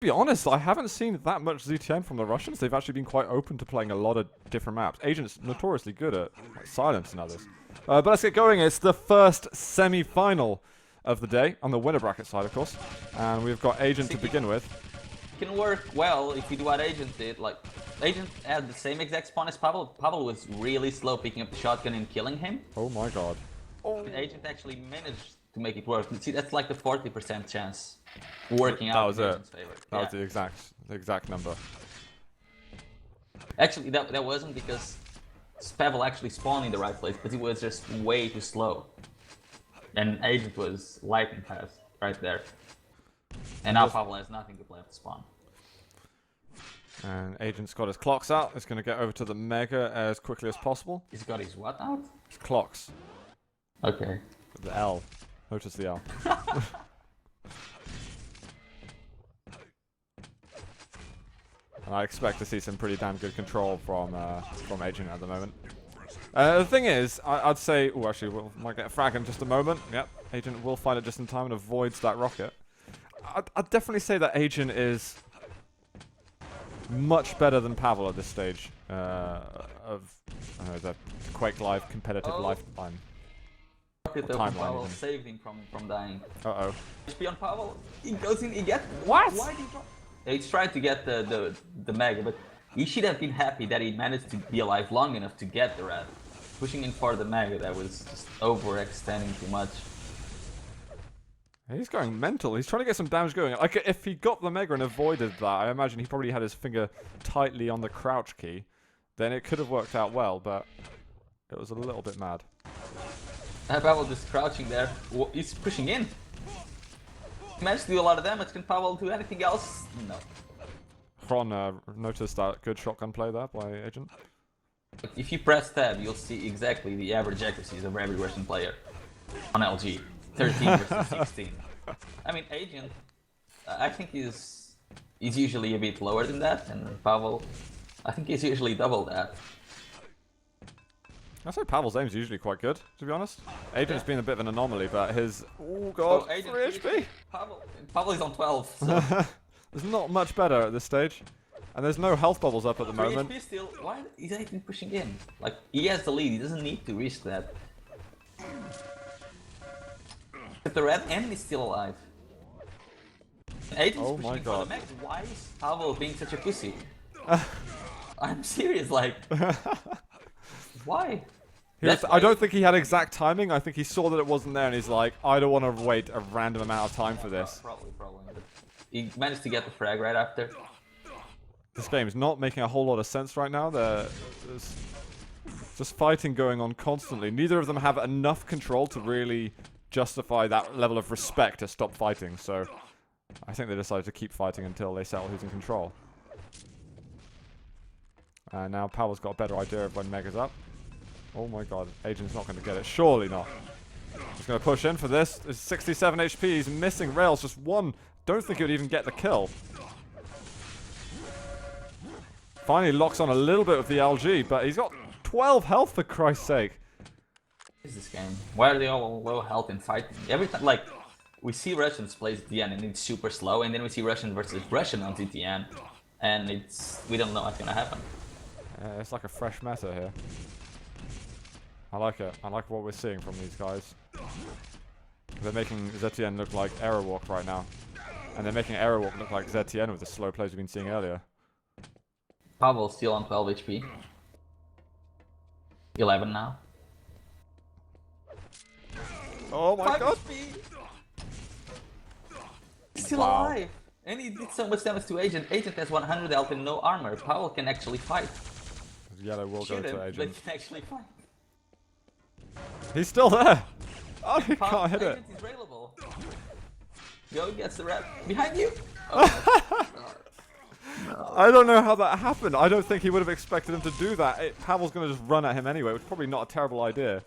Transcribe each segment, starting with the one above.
be honest, I haven't seen that much ZTN from the Russians. They've actually been quite open to playing a lot of different maps. Agent's notoriously good at like, silence and others. But let's get going. It's the first semi-final of the day, on the winner bracket side, of course. And we've got Agent to begin with. It can work well if you do what Agent did. Like, Agent had the same exact spawn as Pavel. Pavel was really slow picking up the shotgun and killing him. Oh my god. Oh. Agent actually managed to make it work. See, that's like the 40% chance working out in Agent's favor. That was the exact number. Actually, that wasn't because Pavel actually spawned in the right place, but he was just way too slow. And Agent was lightning fast right there. And now Pavel has nothing to play at the spawn. And Agent's got his clocks out. He's going to get over to the Mega as quickly as possible. He's got his what out? His clocks. Okay. The L. Notice the L. And I expect to see some pretty damn good control from Agent at the moment. The thing is, I'd say... Oh, actually, we might get a frag in just a moment. Yep, Agent will find it just in time and avoids that rocket. I'd definitely say that Agent is much better than Pavel at this stage of the Quake Live competitive lifetime. Pavel saved him from dying. Uh-oh. HP on Pavel, he goes in, he gets... What? Why did he drop? He's trying to get the Mega, but he should have been happy that he managed to be alive long enough to get the red. Pushing in for the Mega, that was just overextending too much. He's going mental. He's trying to get some damage going. Like, if he got the Mega and avoided that, I imagine he probably had his finger tightly on the crouch key. Then it could have worked out well, but it was a little bit mad. Pavel just crouching there. He's pushing in. He managed to do a lot of damage. Can Pavel do anything else? No. Kron noticed that good shotgun play there by Agent. If you press tab, you'll see exactly the average accuracies of every Russian player on LG. 13 versus 16. I mean, Agent, I think he's usually a bit lower than that, and Pavel, I think he's usually double that. I'd say Pavel's aim is usually quite good, to be honest. Agent's been a bit of an anomaly, but his... Oh god, 3 HP! Pavel is on 12, so... There's not much better at this stage. And there's no health bubbles up at the moment. HP still, why is Agent pushing in? Like, he has the lead, he doesn't need to risk that. But the red enemy is still alive. Agent's pushing for the mech. Why is Pavel being such a pussy? I'm serious, like... Why? I don't think he had exact timing. I think he saw that it wasn't there and he's like, I don't want to wait a random amount of time for this. Probably. But he managed to get the frag right after. This game is not making a whole lot of sense right now. There's just fighting going on constantly. Neither of them have enough control to really justify that level of respect to stop fighting. So I think they decided to keep fighting until they settle who's in control. And now Pavel's got a better idea of when Mega's up. Oh my god, Agent's not going to get it. Surely not. He's going to push in for this. It's 67 HP. He's missing rails. Just one. Don't think he would even get the kill. Finally locks on a little bit with the LG, but he's got 12 health for Christ's sake. What is this game? Why are they all low health in fighting? Every time, like, we see Russians play ZTN and it's super slow, and then we see Russian versus Russian on ZTN, and we don't know what's going to happen. It's like a fresh meta here. I like it. I like what we're seeing from these guys. They're making ZTN look like Aerowalk right now. And they're making Aerowalk look like ZTN with the slow plays we've been seeing earlier. Pavel's still on 12 HP. 11 now. Oh my god! He's still alive! And he did so much damage to Agent. Agent has 100 health and no armor. Pavel can actually fight. Yellow will go to Agent. But he can actually fight. He's still there! Oh, he can't hit it. Agent is railable. Go gets the red. Behind you! Oh, no. I don't know how that happened. I don't think he would have expected him to do that. Pavel's going to just run at him anyway, which is probably not a terrible idea.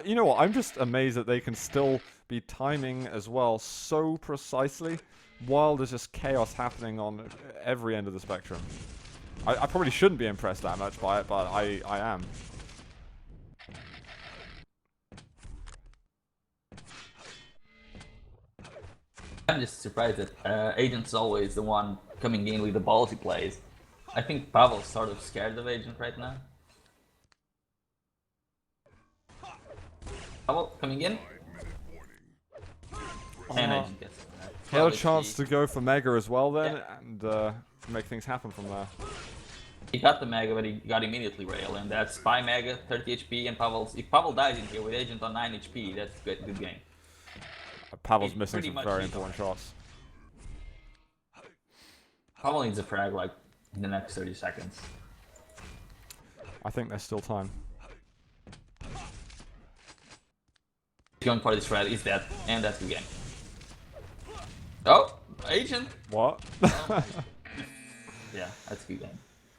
You know what? I'm just amazed that they can still be timing as well so precisely while there's just chaos happening on every end of the spectrum. I probably shouldn't be impressed that much by it, but I am. I'm just surprised that Agent's always the one coming in with the balls he plays. I think Pavel's sort of scared of Agent right now. Pavel coming in. And Agent gets it. He had a chance to go for Mega as well then, Yeah. and make things happen from there. He got the Mega, but he got immediately rail, and that's Spy Mega, 30 HP, and Pavel's. If Pavel dies in here with Agent on 9 HP, that's a good game. Pavel's It missing pretty some much very needs important shots. Pavel needs a frag like in the next 30 seconds. I think there's still time. He's going for this frag, he's dead, and that's the game. Oh, Agent! What? Oh yeah, that's a good game.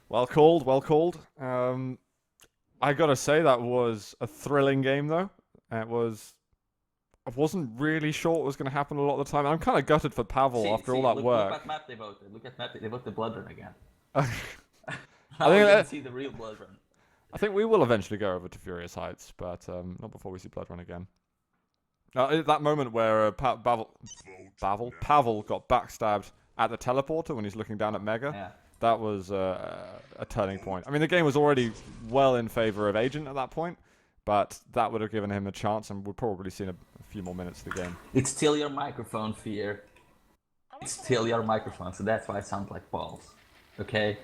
Well called, well called. I gotta say that was a thrilling game though. I wasn't really sure what was going to happen a lot of the time. I'm kind of gutted for Pavel after all that work. Look at map they voted. Look at map they voted Blood Run again. I I think didn't see the real Blood Run. I think we will eventually go over to Furious Heights, but not before we see Blood Run again. That moment where Pavel got backstabbed at the teleporter when he's looking down at Mega, Yeah. that was a turning point. I mean, the game was already well in favor of Agent at that point, but that would have given him a chance, and we'd probably seen a few more minutes of the game. It's still your microphone, Fear. It's still your microphone, so that's why it sounds like balls. Okay?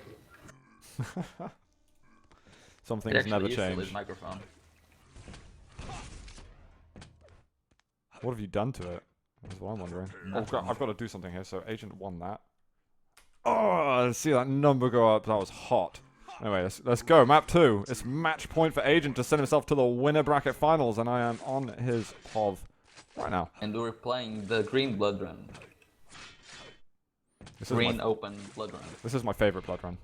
Some It things actually never is still change. his microphone. What have you done to it? That's what I'm wondering. Oh, I've got to do something here. So Agent won that. Oh, see that number go up. That was hot. Anyway, let's go. Map 2. It's match point for Agent to send himself to the winner bracket finals, and I am on his POV right now. And we're playing the green Blood Run. Green open Blood Run. This is my favorite Blood Run.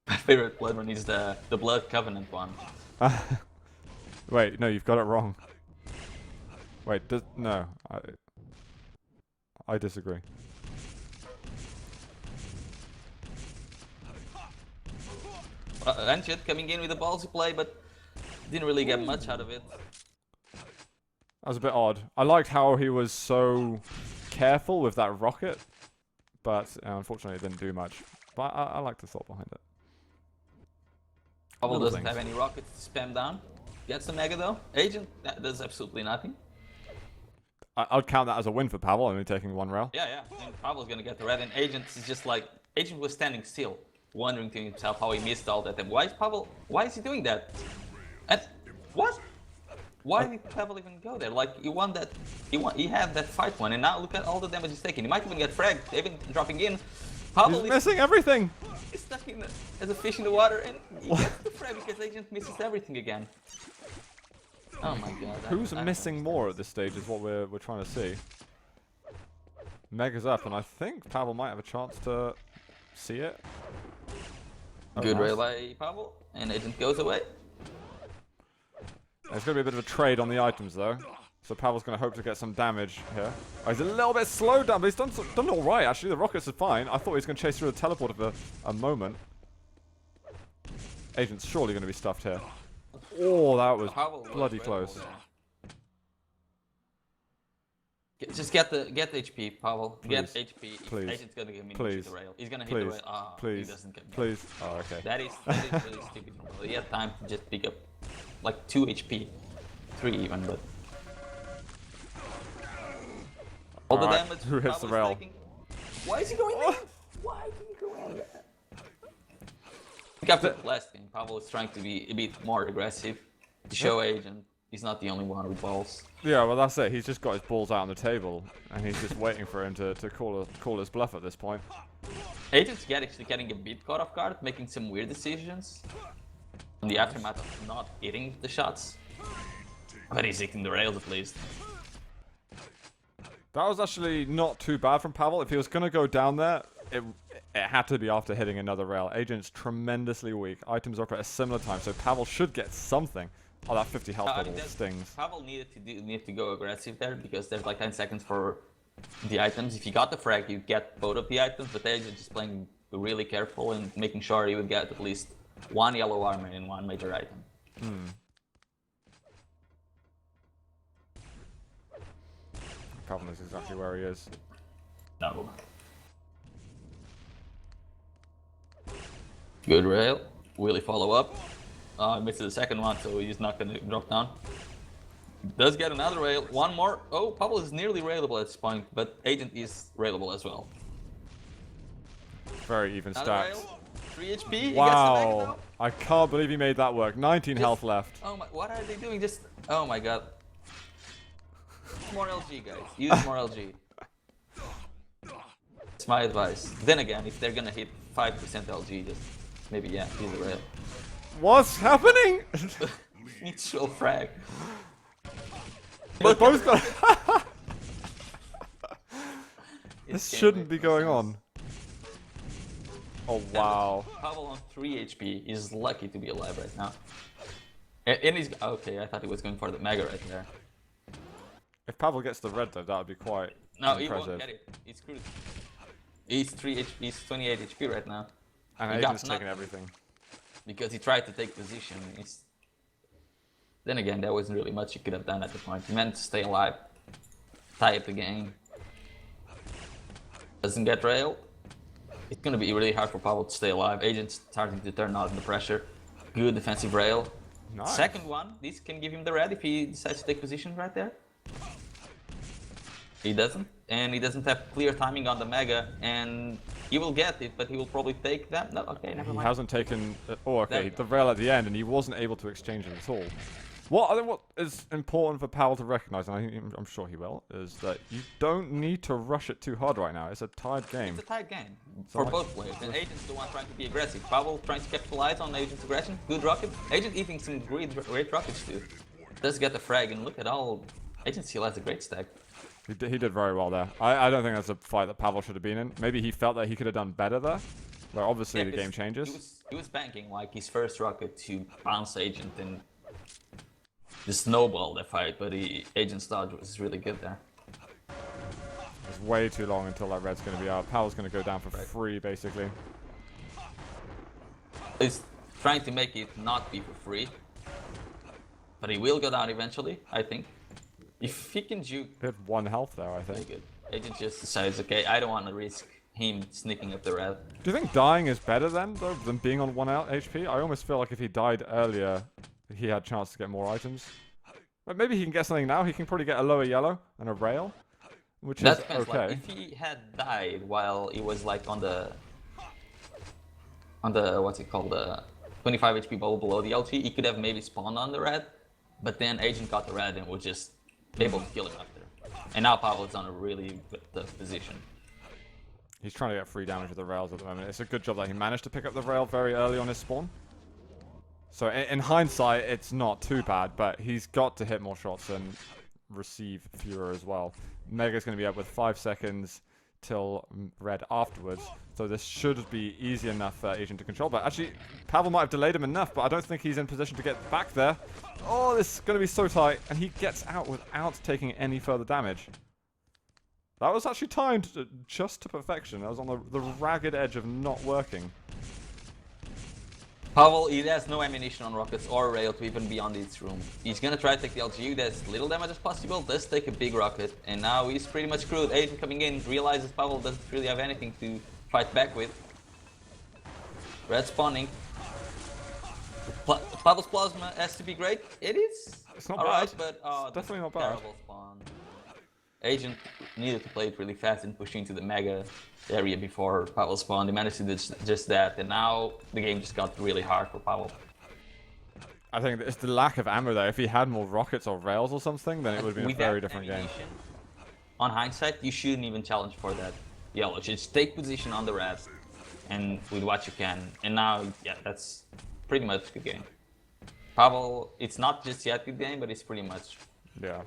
My favorite Blood Run is the Blood Covenant one. Wait, no, you've got it wrong. Wait, no. I disagree. Anchit coming in with a ballsy play, but didn't really get much out of it. That was a bit odd. I liked how he was so careful with that rocket, but unfortunately it didn't do much. But I like the thought behind it. Pavel Little doesn't things. have any rockets to spam down. Gets the Mega though. Agent does absolutely nothing. I'd count that as a win for Pavel, only taking one rail. Yeah. And Pavel's gonna get the red, and Agent is just like Agent was standing still, wondering to himself how he missed all that. And why is Pavel? Why is he doing that? And what? Why did Pavel even go there? Like he won that. He had that fight one, and now look at all the damage he's taking. He might even get fragged, even dropping in. Pavel He's missing everything. is stuck in as a fish in the water, and he gets the frag because Agent misses everything again. Oh my god. Who's missing more at this stage is what we're trying to see. Mega's up, and I think Pavel might have a chance to see it. Oh, Good nice. rail by Pavel, and Agent goes away. There's going to be a bit of a trade on the items, though. So Pavel's going to hope to get some damage here. Oh, he's a little bit slowed down, but he's done all right, actually. The rockets are fine. I thought he was going to chase through the teleporter for a moment. Agent's surely going to be stuffed here. Oh, that was Pavel was bloody very close. close. Just get the HP, Pavel. Get Please. HP. Please. Agent's gonna get me Please. the rail. He's gonna hit Please. the rail. Ah, Please. he doesn't get me. Please. Oh, okay. That is really stupid. He had time to just pick up like 2 HP, 3 even, but all the Alright, damage. who hits Pavel the is rail? taking. Why is he going there? Why did he go in there? I think after the last game, Pavel is trying to be a bit more aggressive to show Agent he's not the only one with balls. Yeah, well, that's it. He's just got his balls out on the table, and he's just waiting for him to call his bluff at this point. Agent's actually getting a bit caught off guard, making some weird decisions in the aftermath of not hitting the shots. But he's hitting the rails at least. That was actually not too bad from Pavel. If he was going to go down there, it had to be after hitting another rail. Agent's tremendously weak. Items are up at a similar time, so Pavel should get something. Oh, that 50 health I mean, level stings. Pavel needed to go aggressive there because there's like 10 seconds for the items. If you got the frag, you get both of the items, but Agent just playing really careful and making sure he would get at least 1 yellow armor and 1 major item. Pavel knows exactly where he is. No. Good rail. Will he follow up? Misses the second one, so he's not going to drop down. Does get another rail. One more. Oh, Pavel is nearly railable at this point, but Agent is railable as well. Very even Another stacks. rail. 3 HP. Wow. I can't believe he made that work. 19 health left. Oh my, what are they doing? Just, oh my god. More LG, guys. Use more LG. It's my advice. Then again, if they're gonna hit 5% LG, just maybe, yeah, use the rail. What's happening? Mutual frag. They both got... This shouldn't be going on. Oh, wow. Pavel on 3 HP is lucky to be alive right now. And he's... Okay, I thought he was going for the Mega right there. If Pavel gets the red though, that would be quite impressive. He won't get it. He's screwed. He's 3 HP, he's 28 HP right now. And Agent's taking everything. Because he tried to take position. Then again, there wasn't really much he could have done at the point. He meant to stay alive. Tie up the game. Doesn't get railed. It's going to be really hard for Pavel to stay alive. Agent's starting to turn out the pressure. Good defensive rail. Nice. Second one, this can give him the red if he decides to take position right there. He doesn't, and he doesn't have clear timing on the Mega, and he will get it, but he will probably take that. No, okay, never mind. He hasn't taken... oh, okay, the rail at the end, and he wasn't able to exchange it at all. I think what is important for Pavel to recognize, and I'm sure he will, is that you don't need to rush it too hard right now. It's a tied game. It's a tied game for both players, and Agent's the one trying to be aggressive. Pavel trying to capitalize on Agent's aggression. Good rocket. Agent eating some great rockets too. Does get the frag, and look at all... Agent still has a great stack. He did very well there. I don't think that's a fight that Pavel should have been in. Maybe he felt that he could have done better there. Where obviously the game changes. He was banking like his first rocket to bounce Agent and the snowball the fight, but Agent's dodge was really good there. It's way too long until that red's going to be out. Pavel's going to go down for free, basically. He's trying to make it not be for free, but he will go down eventually, I think. If he can juke... He had 1 health there, I think. Good. Agent just decides, okay, I don't want to risk him sneaking up the red. Do you think dying is better then, though, than being on 1 HP? I almost feel like if he died earlier, he had a chance to get more items. But maybe he can get something now. He can probably get a lower yellow and a rail, which is okay. Like, if he had died while he was like on the what's it called, the 25 HP bubble below the LT, he could have maybe spawned on the red, but then Agent got the red and was just able to kill him after. And now Pavel's on a really tough position. He's trying to get free damage with the rails at the moment. It's a good job that he managed to pick up the rail very early on his spawn. So in hindsight, it's not too bad, but he's got to hit more shots and receive fewer as well. Mega's going to be up with 5 seconds till red afterwards. So this should be easy enough for Agent to control. But actually, Pavel might have delayed him enough, but I don't think he's in position to get back there. Oh, this is going to be so tight. And he gets out without taking any further damage. That was actually timed just to perfection. That was on the ragged edge of not working. Pavel, he has no ammunition on rockets or rail to even be on this room. He's gonna try to take the LGU, there's little damage as possible, does take a big rocket, and now he's pretty much screwed. Agent coming in, realizes Pavel doesn't really have anything to fight back with. Red spawning. Pavel's plasma has to be great. It is. It's not alright, bad. But it's definitely not bad. Terrible spawn. Agent needed to play it really fast and push into the Mega area before Pavel spawned. He managed to do just that, and now the game just got really hard for Pavel. I think it's the lack of ammo there. If he had more rockets or rails or something, then it would have been a very different game. On hindsight, you shouldn't even challenge for that yellow. Just take position on the red, and with what you can. And now, yeah, that's pretty much the game. Pavel, it's not just yet good game, but it's pretty much. Yeah.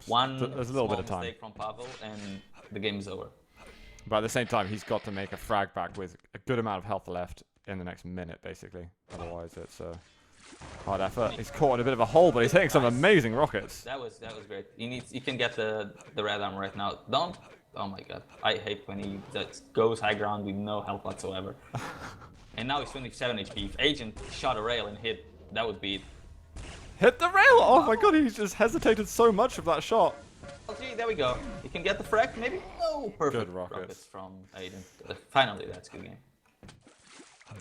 There's a little bit of time. Mistake from Pavel, and the game is over. But at the same time, he's got to make a frag back with a good amount of health left in the next minute, basically. Otherwise, it's a hard effort. He's caught in a bit of a hole, but he's hitting some amazing rockets. That was great. He can get the red armor right now. Don't. Oh my god. I hate when he just goes high ground with no health whatsoever. And now he's 27 HP. If Agent shot a rail and hit, that would be it. Hit the rail! Oh my god, he just hesitated so much of that shot. LG, there we go. You can get the frag, maybe? No, perfect. Good rockets. From Aiden. Finally, that's a good game.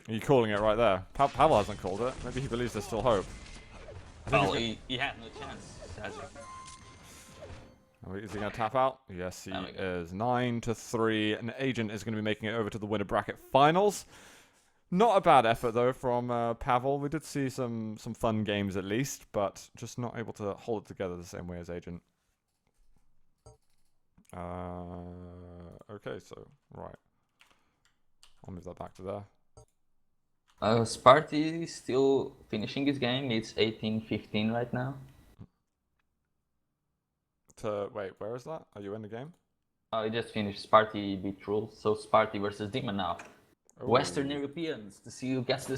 Are you calling it right there? Pavel hasn't called it. Maybe he believes there's still hope. Well, he had no chance, has he? Oh, is he going to tap out? Yes, he is. 9-3. An agent is going to be making it over to the winner bracket finals. Not a bad effort, though, from Pavel. We did see some fun games, at least, but just not able to hold it together the same way as agent. Okay, so, right. I'll move that back to there. Sparty is still finishing his game. It's 18-15 right now. Wait, where is that? Are you in the game? Oh, he just finished. Sparty beat Rules, so Sparty versus Demon now. Ooh. Western Europeans to see who gets this